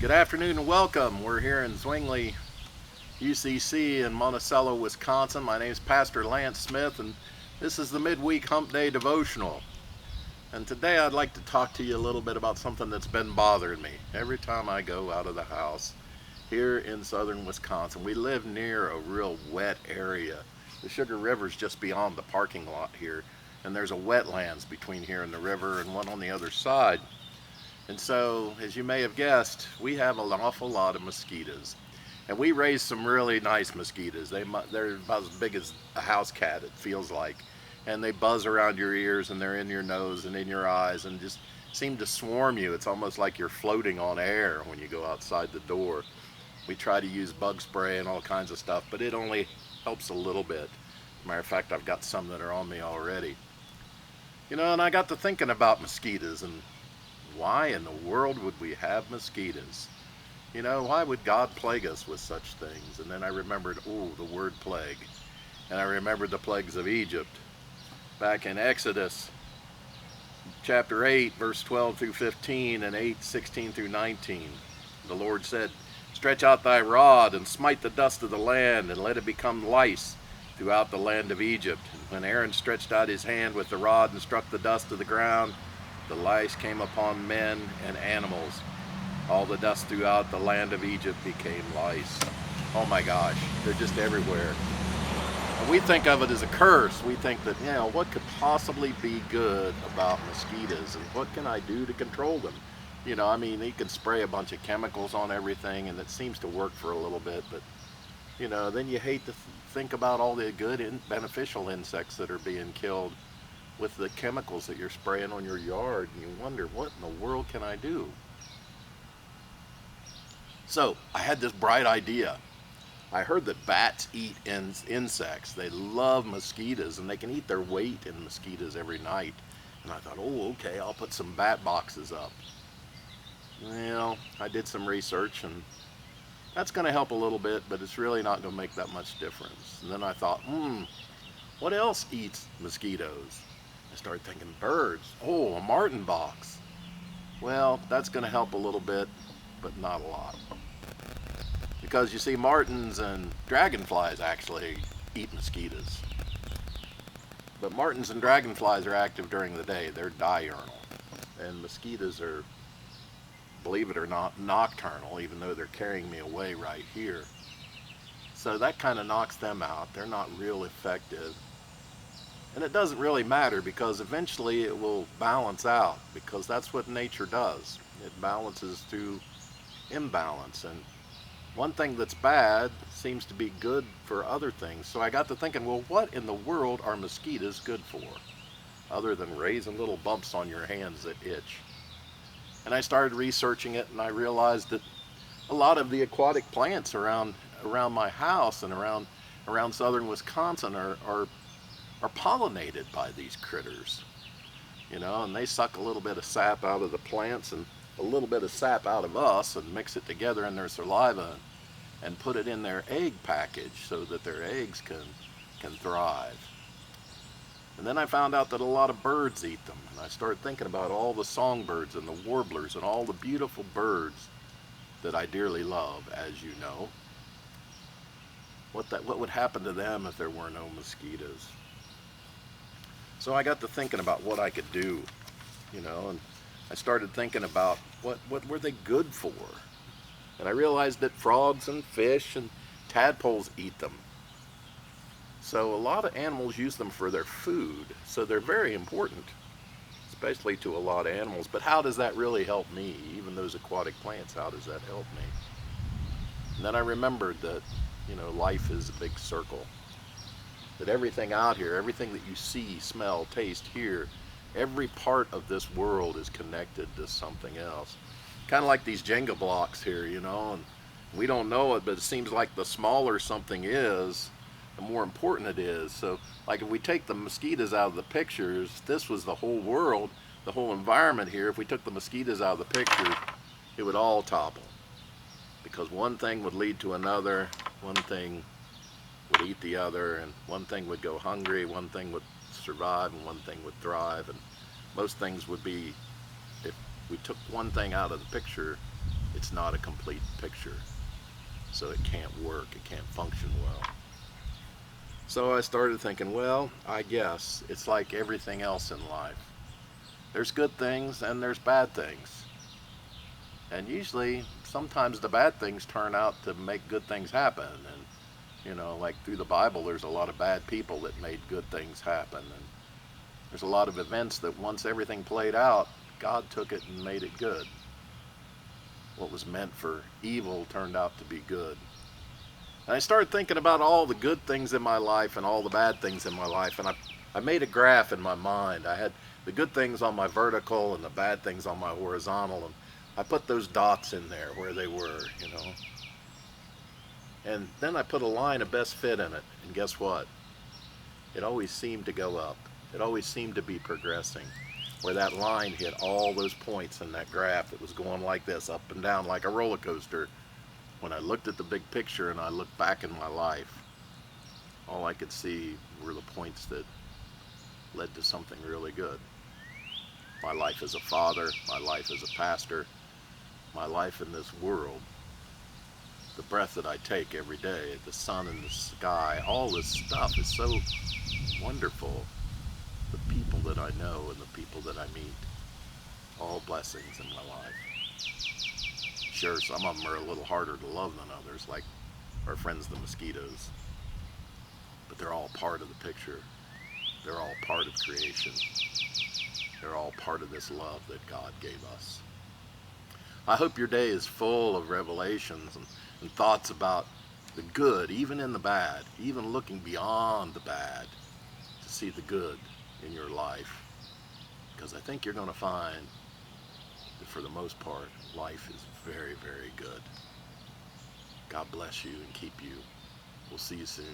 Good afternoon and welcome. We're here in Zwingli, UCC in Monticello, Wisconsin. My name is Pastor Lance Smith, and this is the Midweek Hump Day Devotional. And today I'd like to talk to you a little bit about something that's been bothering me every time I go out of the house here in southern Wisconsin. We live near a real wet area. The Sugar River's just beyond the parking lot here, and there's a wetlands between here and the river and one on the other side. And so, as you may have guessed, we have an awful lot of mosquitoes. And we raise some really nice mosquitoes. They're about as big as a house cat, it feels like. And they buzz around your ears, and they're in your nose and in your eyes and just seem to swarm you. It's almost like you're floating on air when you go outside the door. We try to use bug spray and all kinds of stuff, but it only helps a little bit. Matter of fact, I've got some that are on me already. And I got to thinking about mosquitoes and why in the world would we have mosquitoes? Why would God plague us with such things? And then I remembered, the word plague. And I remembered the plagues of Egypt. Back in Exodus chapter 8, verse 12 through 15 and 8, 16 through 19. The Lord said, "Stretch out thy rod and smite the dust of the land, and let it become lice throughout the land of Egypt." And when Aaron stretched out his hand with the rod and struck the dust of the ground, the lice came upon men and animals. All the dust throughout the land of Egypt became lice. Oh my gosh, they're just everywhere. And we think of it as a curse. We think that, what could possibly be good about mosquitoes, and what can I do to control them? You can spray a bunch of chemicals on everything, and it seems to work for a little bit, but then you hate to think about all the good and beneficial insects that are being killed with the chemicals that you're spraying on your yard, and you wonder, what in the world can I do? So I had this bright idea. I heard that bats eat insects. They love mosquitoes, and they can eat their weight in mosquitoes every night. And I thought, okay, I'll put some bat boxes up. Well, I did some research, and that's going to help a little bit, but it's really not going to make that much difference. And then I thought, what else eats mosquitoes? I started thinking birds. A martin box. Well, that's going to help a little bit, but not a lot. Because you see, martins and dragonflies actually eat mosquitoes. But martins and dragonflies are active during the day. They're diurnal. And mosquitoes are, believe it or not, nocturnal, even though they're carrying me away right here. So that kind of knocks them out. They're not real effective. And it doesn't really matter, because eventually it will balance out, because that's what nature does. It balances through imbalance. And one thing that's bad seems to be good for other things. So I got to thinking, well, what in the world are mosquitoes good for, other than raising little bumps on your hands that itch? And I started researching it, and I realized that a lot of the aquatic plants around my house and around southern Wisconsin are pollinated by these critters, and they suck a little bit of sap out of the plants and a little bit of sap out of us and mix it together in their saliva and put it in their egg package so that their eggs can thrive. And then I found out that a lot of birds eat them, and I started thinking about all the songbirds and the warblers and all the beautiful birds that I dearly love, as you know. What would happen to them if there were no mosquitoes? So I got to thinking about what I could do, and I started thinking about what were they good for? And I realized that frogs and fish and tadpoles eat them. So a lot of animals use them for their food, so they're very important, especially to a lot of animals. But how does that really help me? Even those aquatic plants, how does that help me? And then I remembered that, life is a big circle. That everything out here, everything that you see, smell, taste, hear, every part of this world is connected to something else. Kind of like these Jenga blocks here, and we don't know it, but it seems like the smaller something is, the more important it is. So, like if we take the mosquitoes out of the pictures, this was the whole world, the whole environment here. If we took the mosquitoes out of the picture, it would all topple. Because one thing would lead to another, one thing would eat the other, and one thing would go hungry, one thing would survive, and one thing would thrive. And most things would be, if we took one thing out of the picture, it's not a complete picture. So it can't work, it can't function well. So I started thinking, well, I guess it's like everything else in life. There's good things and there's bad things. And usually, sometimes the bad things turn out to make good things happen. And, like through the Bible, there's a lot of bad people that made good things happen. And there's a lot of events that once everything played out, God took it and made it good. What was meant for evil turned out to be good. And I started thinking about all the good things in my life and all the bad things in my life. And I made a graph in my mind. I had the good things on my vertical and the bad things on my horizontal. And I put those dots in there where they were. And then I put a line of best fit in it. And guess what? It always seemed to go up. It always seemed to be progressing. Where that line hit all those points in that graph, it was going like this, up and down like a roller coaster. When I looked at the big picture and I looked back in my life, all I could see were the points that led to something really good. My life as a father, my life as a pastor, my life in this world, the breath that I take every day, the sun in the sky, all this stuff is so wonderful. The people that I know and the people that I meet, all blessings in my life. Sure, some of them are a little harder to love than others, like our friends the mosquitoes, but they're all part of the picture. They're all part of creation. They're all part of this love that God gave us. I hope your day is full of revelations and thoughts about the good, even in the bad, even looking beyond the bad to see the good in your life. Because I think you're going to find that for the most part, life is very, very good. God bless you and keep you. We'll see you soon.